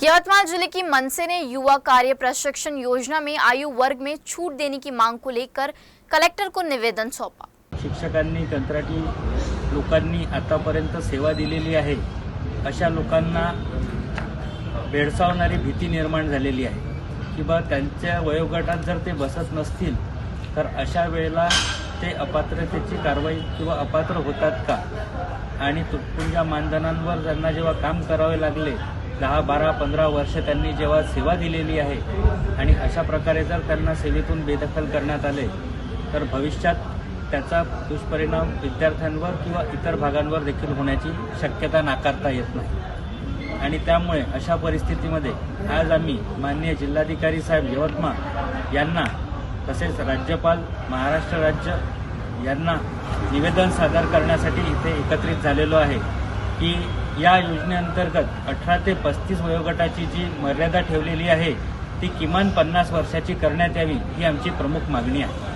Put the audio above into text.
यवतमाल जिले की मनसे ने युवा कार्य प्रशिक्षण योजना में आयु वर्ग में छूट देने की मांग को लेकर कलेक्टर को निवेदन सौंपा। शिक्षकांनी कंत्राटी लोकांनी आतापर्यंत सेवा दिलेली आहे, अशा लोकांना भेडसावणारी भीती निर्माण झालेली आहे की बा त्यांच्या वयोगटात जर ते बसत नसतील तर अशा वेळेला ते अपात्रतेची कारवाई किंवा अपात्र होतात का, आणि तुटपुंजा मानधनांवर त्यांना जेव्हा काम करावे लागले 10, 12, 15 वर्ष त्यांनी जेव्हा सेवा दिलेली आहे आणि अशा प्रकारे जर त्यांना सेवेतून बेदखल करण्यात आले तर भविष्यात त्याचा दुष्परिणाम विद्यार्थ्यांवर किंवा इतर भागांवर देखील होण्याची शक्यता नाकारता येत नाही। आणि त्यामुळे अशा परिस्थितीमध्ये आज आम्ही माननीय जिल्हाधिकारी साहेब यवतमाळ यांना तसेच राज्यपाल महाराष्ट्र राज्य यांना निवेदन सादर करण्यासाठी इथे एकत्रित झालेलो आहे की या योजनेअंतर्गत 18 ते 35 वयोगटाची जी मर्यादा ठेवलेली आहे ती किमान 50 वर्षाची करण्यात यावी, ही आमची प्रमुख मागणी आहे।